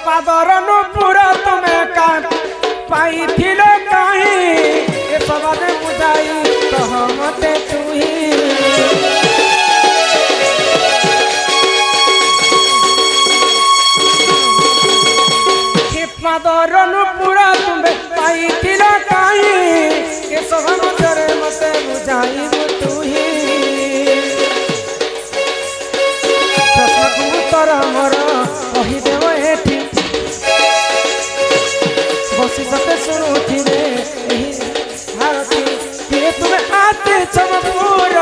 पादर नुपुर तुमे का पाई थिलो कहीं ए सबने बुझाई कह मते तुही पादर नुपुर तुमे पाई थिलो कहीं ए सबने मते बुझाई तुही उत्तर मोर कहीदेव एठी बसी सते शुणुथिबे भारती किए तुमे आते चमपुर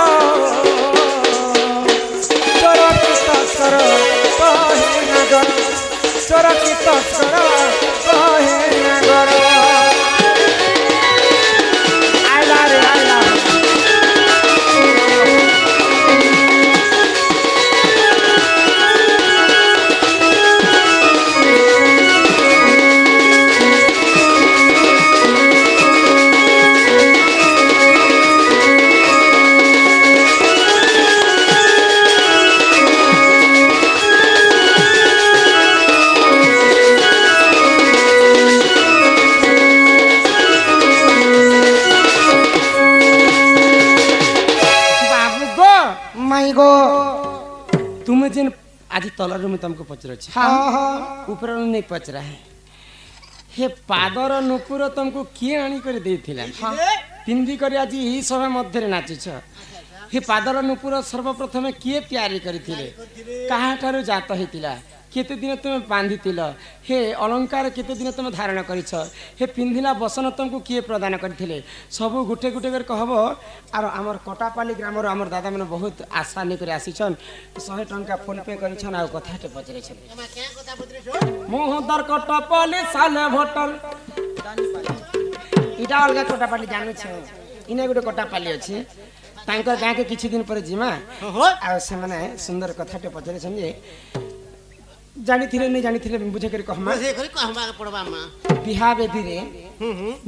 चोरकी तस्कर कहे नगर चोरकी तस्कर कहे नगर आइला रे आइला तुम्हें जिन आज तल रूम तुमको पचर ऊपर नहीं पचरा है हे पादर नुपुर तुमको किए आनी कर देथिला पिंदी कर आज ई सभा मध्य नाचुछ हे पादर नुपुर सर्वप्रथम किए तैयारी करथिले काहा ठारू जात हेतिला केते दिन तुम बांधिथिल हे अलंकार केते दिन तुम धारण करिछ हे पिंधिला बसन तुमको किए प्रदान करथिले सब गुटे गुटे कर कहबो आर हमर कटापाली ग्राम रो हमर दादा मन बहुत आशा नै करे आसीछन 100 टंका फोन पे करिछन आ कथाटे पचरे छन एमा क्या कथा पचरे छ मोह दर कटापाली साले होटल इटा अलगा कटापाली जानु छ इने गुटे कटापाली अछि तांकर गां के किछि दिन पर जिमा आ से माने सुंदर कथाटे पचरे छन जे जानी थिले नहीं जानी थिले बुझे कर कहमा पड़वा मां बिहा बेदी रे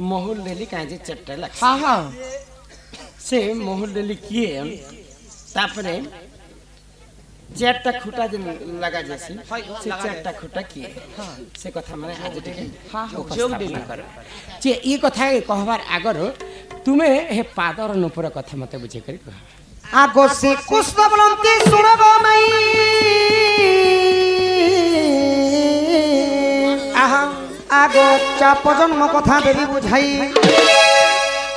मोहुल लेली काजे चट्टा लग हां हां से मोहुल लेली किए तापरे जेटा खुटा जे लगा जैसी से जेटा खुटा किए हां से कथा माने आज टिके हां जोग देली कर जे ई कथा कहबार आगर तुमे हे पादर नुपुर कथा मते बुझे कर कह आगो से कुछ बोलंती सुनबो मई आगो चाप जन्म कथा देवी बुझाई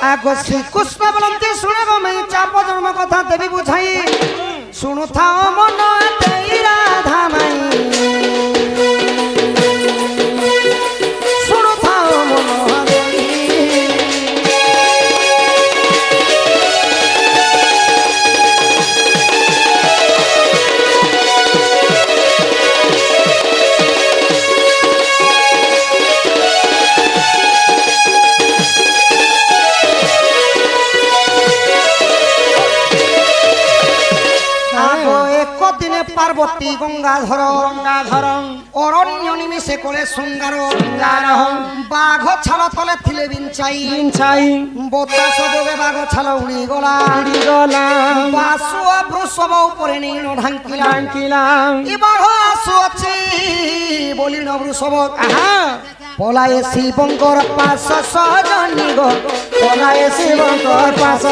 आगो श्री कृष्ण बोलते सुनबो मैं चाप जन्म कथा देवी बुझाई सुनु था मन तेरा धामाई सुनु था मन पार्वती गंगाधर गंगाधर अरण्य निमिषे कोले सुंगार सुंगार बाघ छाल तले थिले बिंचाई बिंचाई बतास जोगे बाघ छाल उड़ी गला बासु वृषभ ऊपर नीण ढांकिला ढांकिला ई बाघ आसु अछि बोली न वृषभ आहा पलाए शिवंकर पास सजनी गो पलाए शिवंकर पास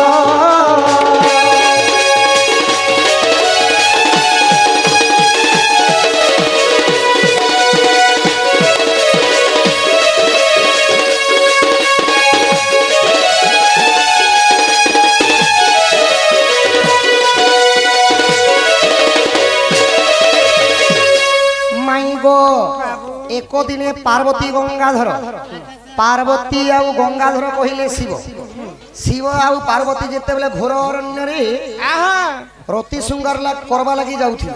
एक दिने पार्वती गंगाधर पार्वती आउ गंगाधर कहले शिव शिव आउ पार्वती जेते बेले घोर अरण्य रे रति सुंदर लाग करबा लागि जाउथि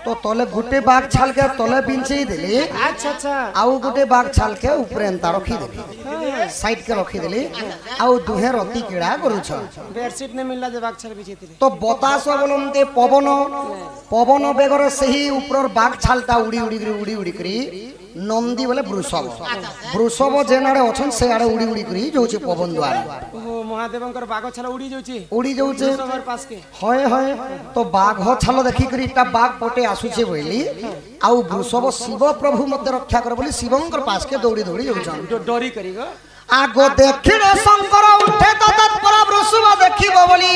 तो तले गुटे बाघ छाल के तले बिंचई देले अच्छा अच्छा आउ गुटे बाघ छाल के ऊपर एंता रखी देले साइड के रखी देले आउ दुहे रति केड़ा करूछ बेडशीट ने मिलला जे बाघ छाल बिछेतिले तो बतास बोलंते पवन पवन बेगर सही ऊपर बाघ छालटा उड़ी उड़ी करी नंदी बोले वृषभ वृषभ जेनाडे अछन से आडे उड़ी उड़ी करी जोचे पवन द्वारा ओ ମହାଦେବଙ୍କର ବାଘ ଛାଲ ଉଡ଼ି ଯାଉଛେ ସବାର ପାସକେ ହଏ ହଏ ତ ବାଘ ଛାଲ ଦେଖିକରି ତା ବାଘ ପଟେ ଆସୁଛେ ବୋଇଲି ଆଉ ବୃଷଭ ଶିବ ପ୍ରଭୁ ମତେ ରକ୍ଷା କର ବୋଲି ଶିବଙ୍କର ପାସକେ ଦୌଡ଼ି ଦୌଡ଼ି ଯାଉଛନ୍ ଡରି କରି গো ଆଗ ଦେଖିଲେ ଶଙ୍କର ଉଠେ ତ ତତ୍ପର ବୃଷଭ ଦେଖିବ ବୋଲି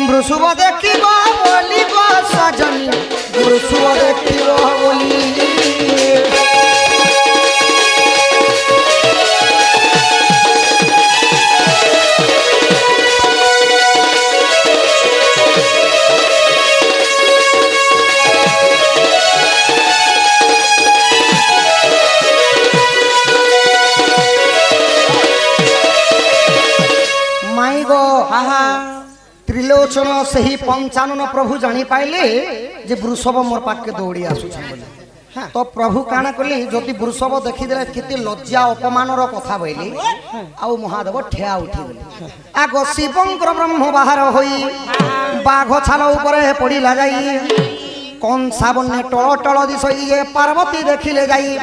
ବୃଷଭ ଦେଖିବ ବୋଲି ଗো ସଜନୀ ବୃଷଭ ଦେଖିବ ବୋଲି त्रिलोचन से ही पंचानन प्रभु जानी पाइले जे वृषभ मोर पाके दौड़ी आसुछन बोली तो प्रभु काना कली जति वृषभ देखि देले केते लज्जा अपमान रो कथा बोली आउ महादेव ठेया उठी बोली आगो शिवंकर ब्रह्म बाहर होई बाघ छाल ऊपर पड़ी ला जाई कंसा बन्ने टळ टळ दिसई जे पार्वती देखिले जाई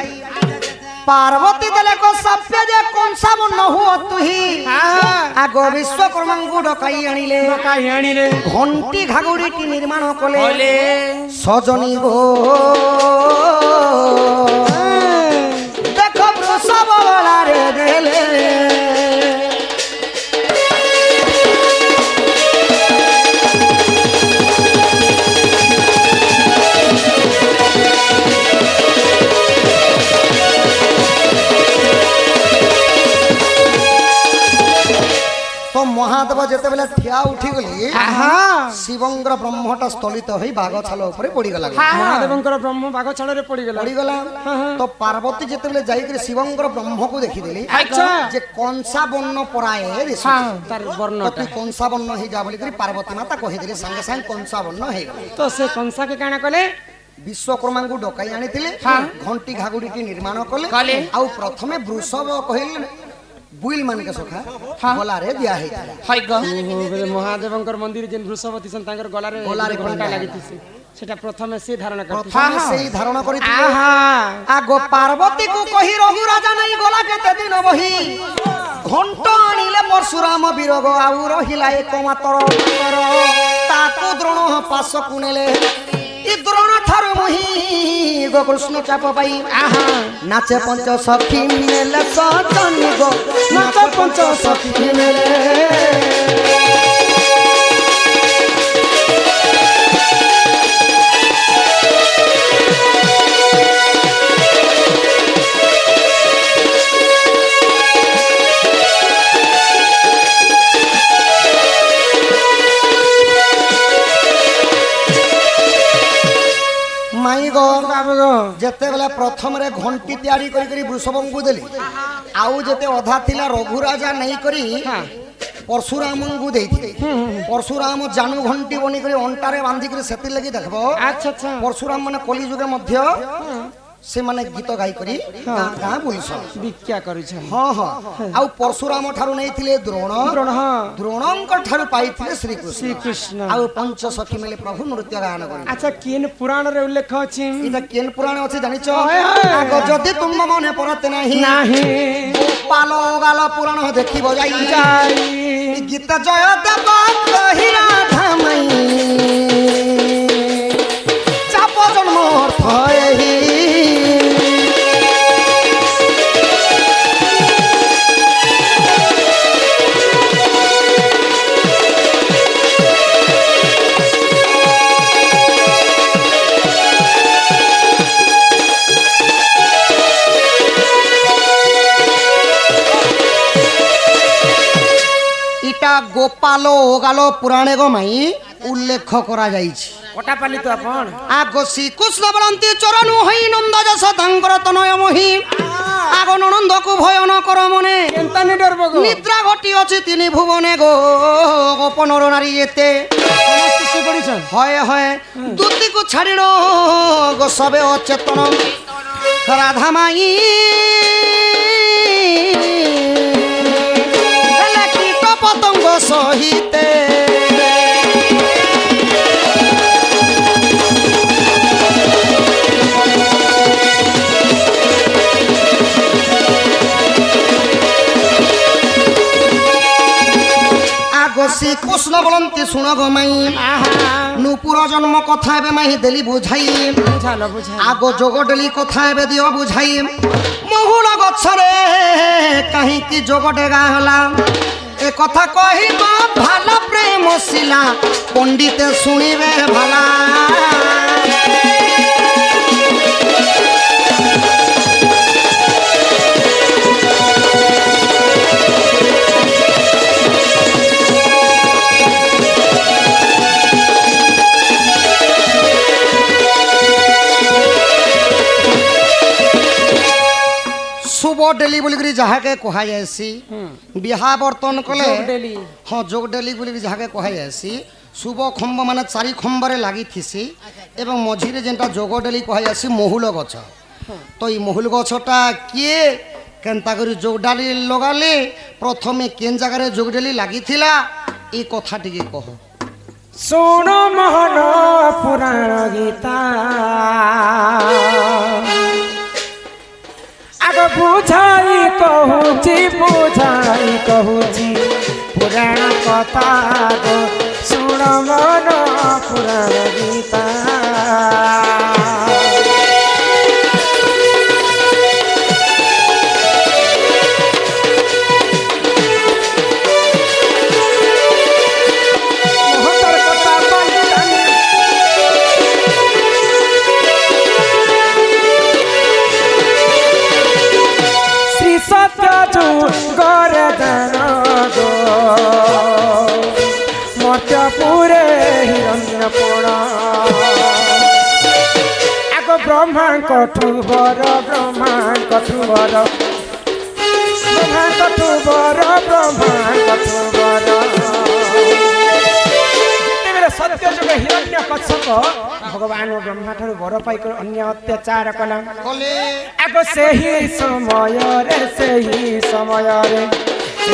पार्वती देले को सभ्य जे कंसा बन्न हुआ तुही आगो विश्वकर्मा को डकाई आनिले घंटी घागुड़ीटी निर्माण कले सजनी गो देखो वृषभ वाला रे देले महादेव जेते बेले ठिया उठी गली शिवंकर ब्रह्मटा स्थलित होई बाघ छाल ऊपर पड़ी गला महादेवंकर ब्रह्म बाघ छाल रे पड़ी गला तो पार्वती जेते बेले जाई के शिवंकर ब्रह्म को देखि देली अच्छा जे कंसा वर्ण पराए ऋषि तार वर्णटा तो कंसा वर्ण हे जा बोली करी पार्वती माता कहि देली संगे संग कंसा वर्ण हे गला तो से कंसा के काना कले विश्वकर्मा को डकाई आनिथिले घंटी घागुड़ीटी निर्माण कले आउ प्रथमे वृषभ कहिले बुइल मान के सखा गलारे दिया हेतिला हाय ग महादेवंकर मंदिर जेन वृषभती सन तांकर गलारे घंटा लागितिसे सेटा प्रथमे से धारणा करथि प्रथमे से धारणा करिथि आगो पार्वती को कहि रहु राजा नहीं गला के ते दिन बही घंटा आनिले परशुराम बिरग आउ रहिला एक मातर ताको द्रोण पास कुनेले इ द्रोण थार मोही गो कृष्ण चाप पाई नाचे पंच सखी मेले सजनी गो नाचे पंच सखी मेले जेते बेला प्रथम रे घंटी तैयारी करी करी वृषभ को देली आउ जेते अधा थिला रघु राजा नहीं करी परशुराम को देथि परशुराम जानू घंटी बनी करी अंटारे बांधी करी सेति लगी देखबो अच्छा अच्छा परशुराम माने कली जुगे मध्य से माने गीत गाई करी गां बुलस विख्या करी छ हां हां आउ परशुराम ठारू नहीं थिले द्रोण द्रोणंक ठारू पाई थिले श्री कृष्ण आउ पंच सखी मेले प्रभु नृत्य गान करी अच्छा केन पुराण रे उल्लेख अछि इदा केन पुराण अछि जानि छ आगो जदी तुम मने परते नाही गोपाल गाल पुराण देखिबो जाई गीत जय देव कहिरा धामई चाप जन्म अर्थ एही गोपाल गालो पुराणे गो माई उल्लेख करा जाईछि कोटा पाली तो आपण आगो श्री कृष्ण बलंती चरणु हई नंद जस तांकर तनय मोहि आगो ननंद को भय न कर मने केनता नि डरबो गो निद्रा घटी अछि तिनि भुवने गो गोपनर नारी एते समस्त से पड़ी छन हय हय दूती को छाड़िनो गो सबे अचेतन राधा माई पतंग सहिते বলন্তি শুণ গো মাই নুপুর জন্ম কথা এবে মাই দেলি বুঝাই বুঝালো বুঝালো আগ যোগ ডেলি কথা এবে দিও বুঝাই মহুল গছরে কাহিকি যোগ ডেগা হলা এ কথা কহিব ভাল প্রেম শিলা পণ্ডিতে শুনিবে ভালা শুভ ডেলি বলিকি যাহাকে কুহা যায়সি বিহা বর্তন কলে ডেলি হ্যাঁ যোগ ডেলি বলিকি যাহাকে কুহা যায়সি শুভ খম্ব মানে চারি খম্বরে লাগিথিসি এবং মঝিরে যেটা যোগ ডেলি কুহা যায়সি মহুল গছ তো এই মহুল গছটা কিয়ে কেনতা করে যোগ ডালি লগালে প্রথমে কেন জায়গায় যোগ ডেলি লাগিথিলা এই কথা টিকে কহ শুণ মোহন পুরাণ গীতা আগ বুঝাই কহুছি পুরাণ কথা গো শুণ মন পুরাণ গীতা মর্ত্যপুরে হিরণ্য পোড়া আগ ব্রহ্মা কঠুবর সত্য যুগে হিরণ্য কশ্যপ ভগবান ব্রহ্মা ঠাରୁ বর পাই ଅନ୍ୟ ଅତ୍ୟାଚାର କଲା ଆଗ ସେହି ସମୟରେ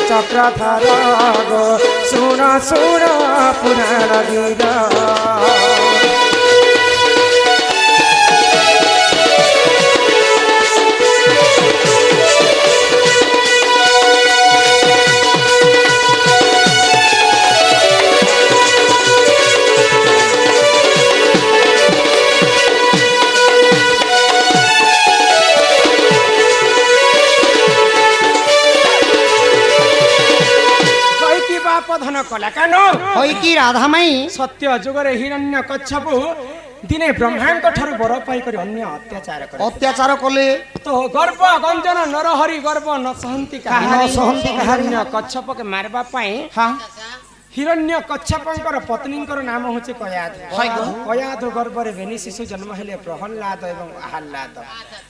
ଚକ୍ରଧର ଗো ଶୁଣ ପୁରାଣ ଗୀତ ଧନ କଲା କାନ হইকি রাধামাই ସତ୍ୟ ଯୁଗରେ ହିରଣ୍ୟ କଚ୍ଛପ ଦିନେ ବ୍ରହ୍ମାଙ୍କ ଠାରୁ ବର ପାଇକରି ଅନ୍ୟ ଅତ୍ୟାଚାର କଲେ অত্যাচার কলে ତ ଗର୍ବ ଗଞ୍ଜନ ନରହରି ଗର୍ବ ନ ସହନ୍ତି କାହାରି କଚ୍ଛପକେ ମାରିବା ପାଇଁ ହିରଣ୍ୟ କଚ୍ଛପଙ୍କର ପତ୍ନୀଙ୍କର ନାମ ହେଉଛି କୟାଧ ଗର୍ଭରେ ବେନି ଶିଶୁ ଜନ୍ମ ହେଲେ ପ୍ରହଲ୍ଲାଦ ଏବଂ ଆହ୍ଲାଦ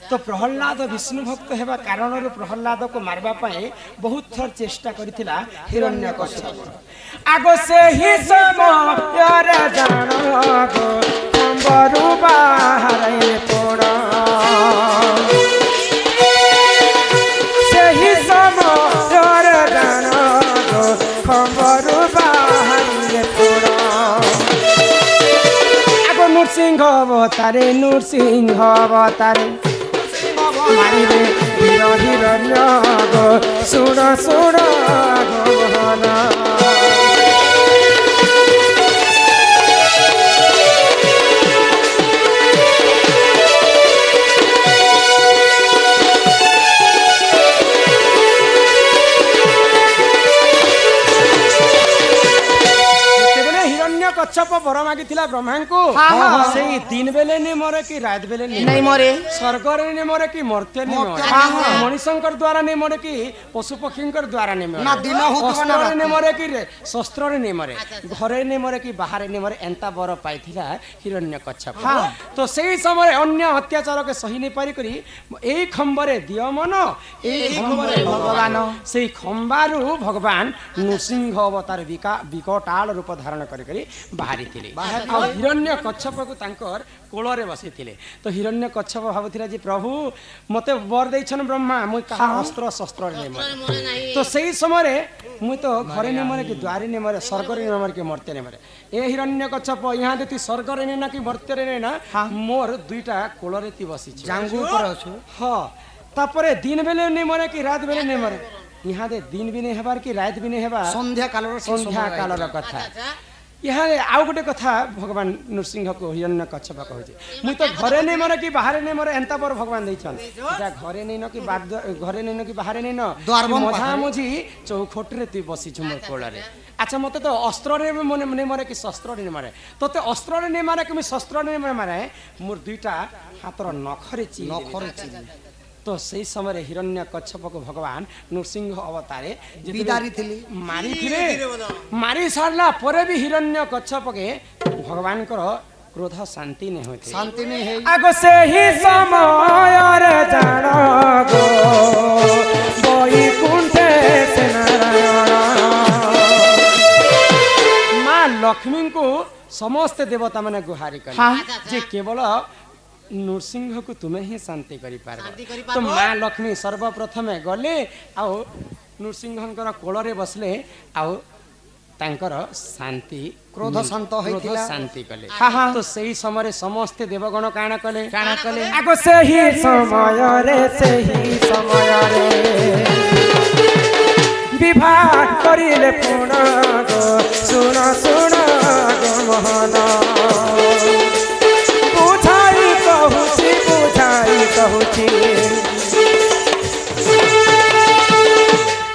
ତ ପ୍ରହଲ୍ଲାଦ ବିଷ୍ଣୁ ଭକ୍ତ ହେବା କାରଣରୁ ପ୍ରହଲ୍ଲାଦକୁ ମାରିବା ପାଇଁ ବହୁତ ଥର ଚେଷ୍ଟା କରିଥିଲା ହିରଣ୍ୟ କଶ୍ୟପ ଆଗ ସେହି ସମୟରେ ଜାଣ ଖମ୍ବରୁ ବାହାରେ ପୋଡ଼ ସେହି ସମୟରେ ଜାଣ ଖମ୍ବରୁ নৃসিংহ অবতারে মারিবে হিরণ্য গো শুণ গোহনা কচ্ছপ বর মাগিଥିଲା ব্রহ্মাଙ୍କୁ সেই দিন বেলে নি মরে কি রাত বেলে নি মরে স্বর্গরে নি মরে কি মর্ত্য নি মরে মଣିষଙ୍କର দ্বারা নি মরে কি পশু পক্ষীଙ୍କର দ্বারা নি মরে না দিন অস্ত্ରରେ নি মরে কি শস্ত্ରରେ নি মরে ঘরে নি মরে কি বাহারে নি মরে এন্তা বর পাইଥିଲା হিরণ্য কচ্ছপ তো সেই সময় অন্য অত্যাচারকে সহি নি পারি করি এই খম্বরে দিয় মন এই খম্বরে ভগবান সেই খম্বারু ভগবান নৃসিংহ অবতার বিকটাল রূপ ধারণ করি ବାହାରିଥିଲେ ଆଉ ହିରଣ୍ୟ କଚ୍ଛପକୁ ତାଙ୍କର କୋଳରେ ବସିଥିଲେ ତ ହିରଣ୍ୟ କଚ୍ଛପ ଭାବୁଥିଲା ଯେ ପ୍ରଭୁ ମତେ ବର ଦେଇଛନ୍ ବ୍ରହ୍ମା ମୁଇଁ କାହା ଅସ୍ତ୍ର ଶସ୍ତ୍ରରେ ନେଇ ମରେ ତ ସେଇ ସମୟରେ ମୁଇଁ ତ ଘରେ ନେଇ ମରେ କି ଦ୍ୱାରେ ନେଇ ମରେ ସ୍ୱର୍ଗରେ ନେଇ ମରେ କି ମର୍ତ୍ତ୍ୟ ନେଇ ମରେ ଏ ହିରଣ୍ୟ କଚ୍ଛପ ଇହା ଯଦି ସ୍ୱର୍ଗରେ ନେଇ ନା କି ମର୍ତ୍ତ୍ୟରେ ନେଇ ନା ମୋର ଦୁଇଟା କୋଳରେ ତି ବସିଛି ଜାଙ୍ଗୁ ଉପରେ ଅଛୁ ହଁ ତାପରେ ଦିନ ବେଲେ ନେଇ ମରେ କି ରାତ ବେଲେ ନେଇ ମରେ यहाँ दे दिन भी नहीं हेबार कि रात भी नहीं हेबा সন্ধ্যা কালর সন্ধ্যা কালর কথা यहाँ आउ गोटे कथा भगवान नृसिंह को हिरण्य कच्छप कहते मुई तो घरे नहीं मरे कि बाहर नहीं मरे एंता पर भगवान देछन एटा घरे नहीं न कि घरे नहीं न कि बाहर नहीं न द्वारबंद मझा मझी चौखट रे तू बसी छु मोर कोला रे अच्छा मते तो अस्त्र रे मने नहीं मरे कि शस्त्र रे नहीं मारे तोते अस्त्र रे नहीं मारे कि शस्त्र रे नहीं मारे मोर दुईटा हातर नखरे चिरी तो सही समय हिरण्य कच्छप को भगवान नृसिंह अवतारे बिदारी थिली मारी सारला परे भी हिरण्य कच्छप के भगवान कर क्रोध शांति नहीं होते शांति नहीं है आगो से ही समय रे जानो गो बैकुंठे से नारायण मां लक्ष्मी को समस्त देवता माने गुहारी कले जे केवल नृसिंह को तुम्हें ही शांति करि पारबो तो मां लक्ष्मी सर्वप्रथम गले आउ नृसिंहंकर कोଳରେ बसले आउ तांकर शांति क्रोध शांत होइतिला शांति कले तो सही समय समस्त देवगण काना कले आगो सही समय रे विवाह करिले पुना गो सुन गो मोहन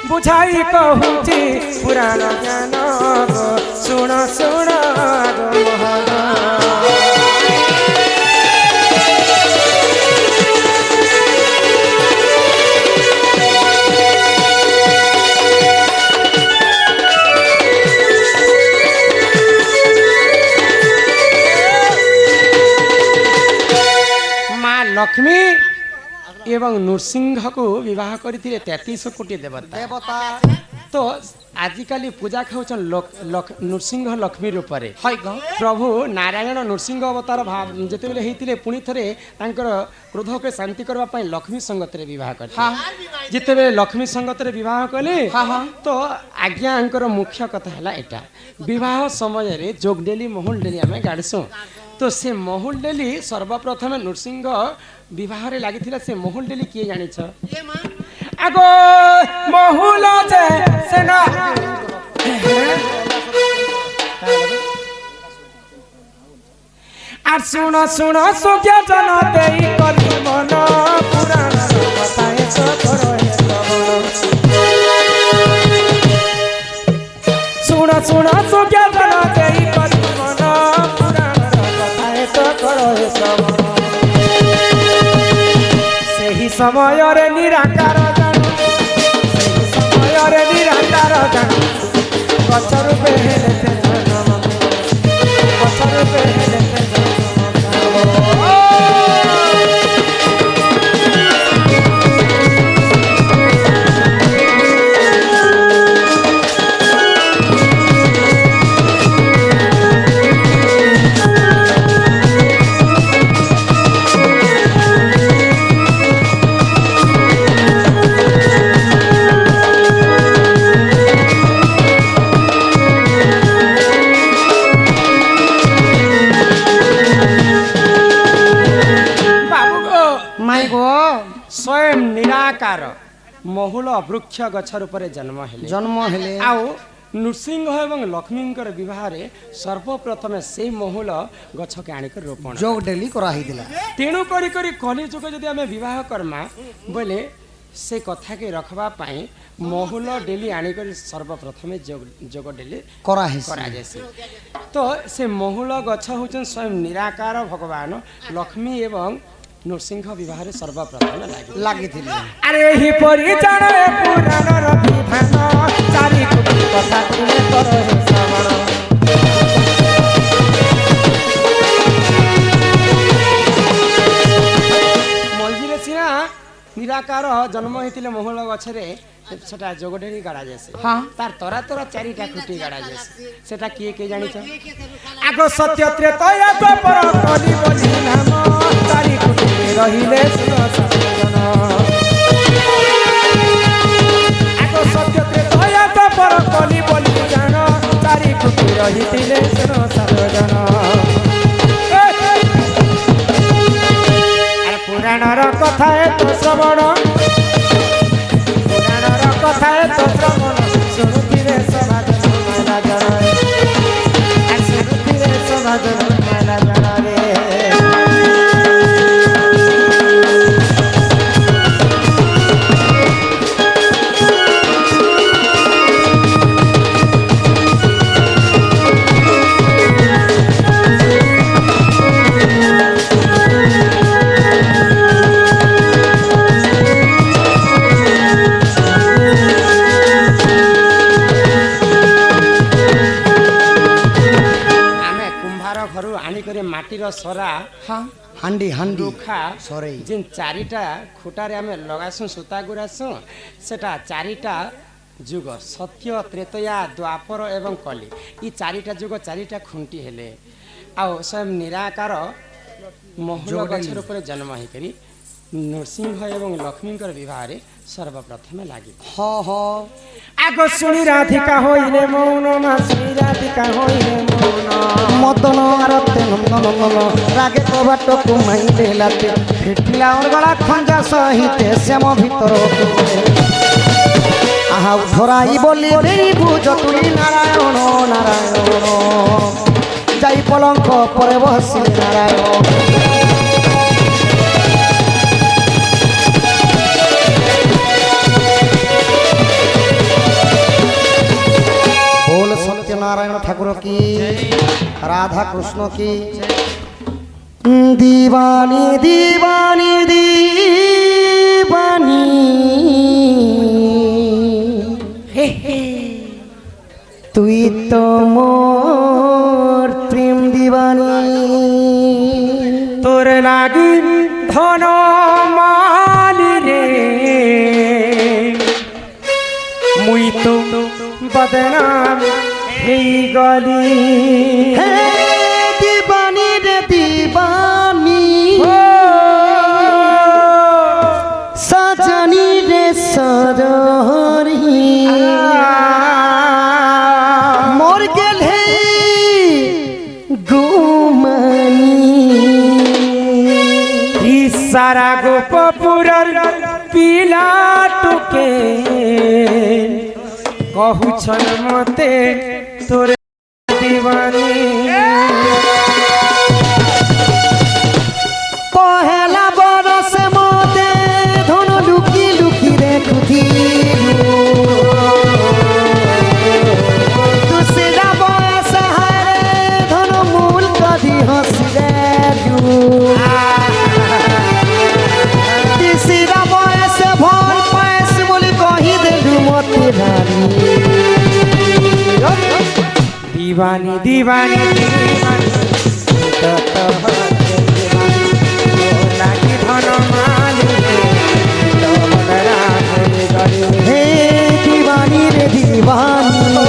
बुझाई कहूची पुराण ज्ञान सुन गो मोहन मां लक्ष्मी एवं नृसिंह को विवाह करथिले 33 कोटी देवता तो आजिकाली पूजा खाऊछन नृसिंह लक्ष्मी रूप रे प्रभु नारायण नृसिंह अवतार जेते बेले हेतिले पुनी थरे तांकर क्रोध के शांति करबा पई लक्ष्मी संगत रे विवाह करथिले जेते बेले लक्ष्मी संगत रे विवाह कले तो आज्ञा अंकर मुख्य कथा हला एटा विवाह समय रे जोगडेली मोहुल डेली हमें गाडसो तो से मोहुल डेली सर्वप्रथम नृसिंह विवाह रे लागिथिला से मोहुल डेली किए जानि छ आगो मोहुल जे सेना आर सुन सुज्ञ जन देई करी मन पुराण बताए तो करो सुन सुज्ञ जन देई करी मन पुराण बताए तो करो सेही समय रे निराकार जानो सेही समय रे निराकार जानो गछ रूपे हेले से जन्म गछ रूपे हेले से स्वयं निराकार महुल वृक्ष गछ रूप जन्म हेले आउ नृसिंह एवं लक्ष्मींकर विवाह रे सर्वप्रथम से महुल गछ के आनिक रोपण जोग डेली करा हिदिला तेणु करी कली जुग जदि आमे विवाह करमा बोले से कथा के रखबा पाई महुल डेली आनिक सर्वप्रथम जोग डेली करा जैसे तो से महुल गछ होचन स्वयं निराकार भगवान लक्ष्मी एवं नृसिंह विवाह रे सर्वप्रथम लागी अरे ही परि जाने पुराण र विधान चारि कोटी कथा तुमे करो हे श्रवण मलजिरे सिना निराकार जन्म हेतिले मोहल गछरे सेटा जोगडेरी गाड़ा जैसे तार तरा तरा चारिटा खुटी गाड़ा जैसे सेटा किए के जानि छ आगो सत्य त्रेतया पर कली बोली नाम चारि खुटी रहिले सुनो सजन आगो सत्य त्रेतया पर कली बोली जान चारि खुटी रहिले सुनो सजन अरे पुराण र कथा ए तो श्रवण ଥାଏ ତ ଶ୍ରବଣ ଶୁଣୁଥିବେ ସଭାଜନ ମାଇଲା ଜଳରେ ଶୁଣୁଥିବେ ସଭାଜନ ମାଇଲା ଜଳରେ ମାଟିର ସରା ହାଣ୍ଡି ହାଣ୍ଡି ରୁଖା ସରେଇ ଯେନ୍ ଚାରିଟା ଖୁଟାରେ ଆମେ ଲଗାସୁଁ ସୂତା ଗୁରାସୁଁ ସେଟା ଚାରିଟା ଯୁଗ ସତ୍ୟ ତ୍ରେତୟା ଦ୍ୱାପର ଏବଂ କଲି ଇ ଚାରିଟା ଯୁଗ ଚାରିଟା ଖୁଣ୍ଟି ହେଲେ ଆଉ ସ୍ୱୟଂ ନିରାକାର ମହୁଲ ଗଛ ରୂପରେ ଜନ୍ମ ହେଇକରି ନୃସିଂହ ଏବଂ ଲକ୍ଷ୍ମୀଙ୍କର ବିବାହରେ ସର୍ବପ୍ରଥମେ ଲାଗି ଆଗ ଶୁଣି ରାଧିକା ହୋଇଲେ ମୌନ ମା ଶ୍ରୀ ରାଧିକା ହୋଇଲେ ମୌନ ମଦନ ଆରତେ ନନ୍ଦନ ରାଗେ କବାଟକୁ ମାଇଲେ ଲାତେ ଫିଟିଲା ଅର୍ଗଳା ଖଞ୍ଜା ସହିତେ ଶ୍ୟାମ ଭିତର ଆହା ଧରାଇ ବୋଲି ବୁଝ ତୁଳି ନାରାୟଣ ନାରାୟଣ ଯାଇ ପଲଙ୍କ ପରେ ବସିଲେ ନାରାୟଣ नारायण ठाकुर की राधा कृष्ण की दीवानी दीवानी दीवानी तुई तो मोर प्रेम दीवानी तोर लागी धन माली रे मुई तो बदनाम गली हे दीवानी रे दीवानी सजनी रे सजनी मोर गेल हे गुमानी सारा गोपपुरर पिला टुके कहूछन मते तोरे दीवानी पहला बरस मते धन लुकी लुकी देखुथिलु दूसरा बरस हारे धन मूल कदी हंसिलु तीसरा बरस भल पैस बोली कही देलु मते रानी दीवानी दीवानी दीवानी लागी धन माली हे दीवानी रे दीवानी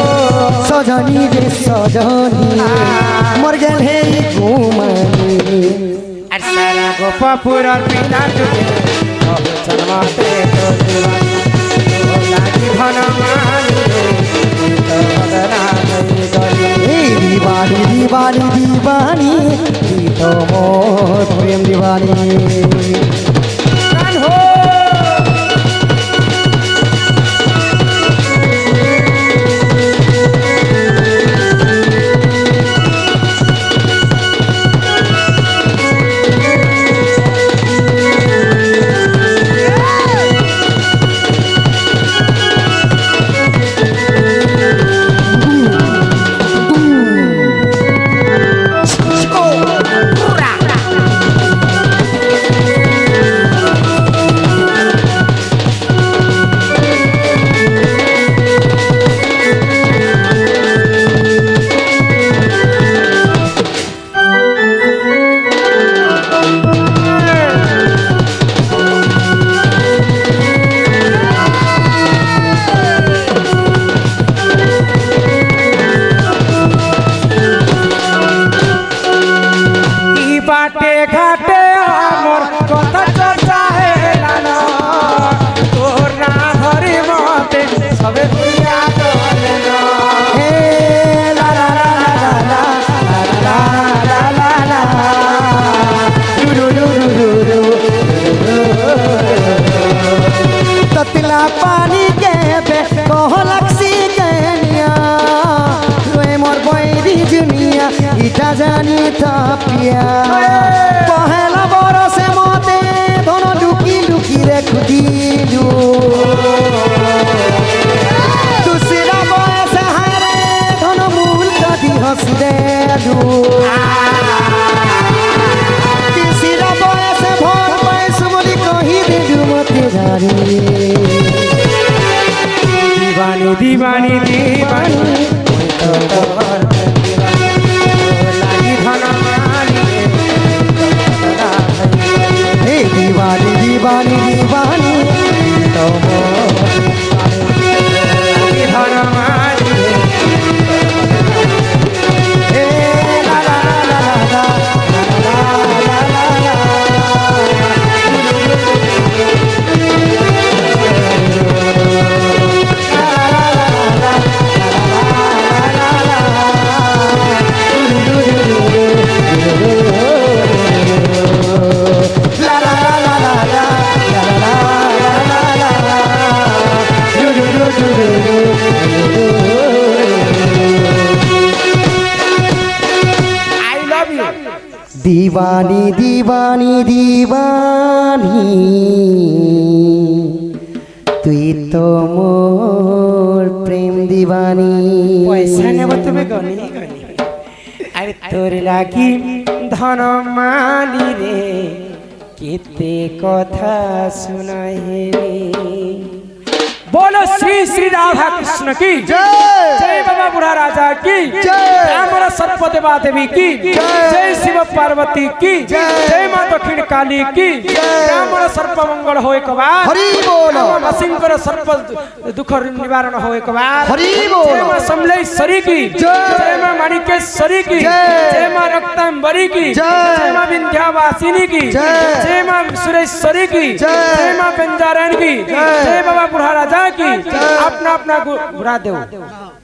सजनी रे सजनी मर गेल हे घुमानी सारा गोपपुर पिला टुके कहूछन मते तोर दीवानी लागी धन माली दीवानी दीवानी दीवानी तो मोर प्रेम दीवानी टिया पहला बरसे मते धन लुकी लुकी रे खुदिलु दूसरा बरस हारे धन मूल कदी हंसी देलु तीसरा बरस भर पैस बोली कही देलु मते धारी दीवानी दीवानी दीवानी दीवानी दीवानी दीवानी दीवानी दीवानी दीवानी तुई तो मोर प्रेम दीवानी पैसा नेब তুমি গনি গনি আরে তোর লাগি ধন মালি রে কেতে কথা শুনাইলি बोलो श्री श्री राधा कृष्ण की जय बाबा बुढ़ा राजा की जय सर्प देवा देवी की जय शिव पार्वती की जय माँ दक्षिण काली की जय सर्प मंगल हो एक बार हरि बोल वसिंकर सर्प दुख निवारण हो एक बार हरि बोल जय माँ समलेश्वरी की जय माँ माणिकेश्वरी की जय माँ रक्तांबरी की जय माँ विंध्यावासिनी की जय माँ सुरेश्वरी की जय माँ बेंजारण की जय बाबा बुढ़ा राजा की अपना अपना बुरा दो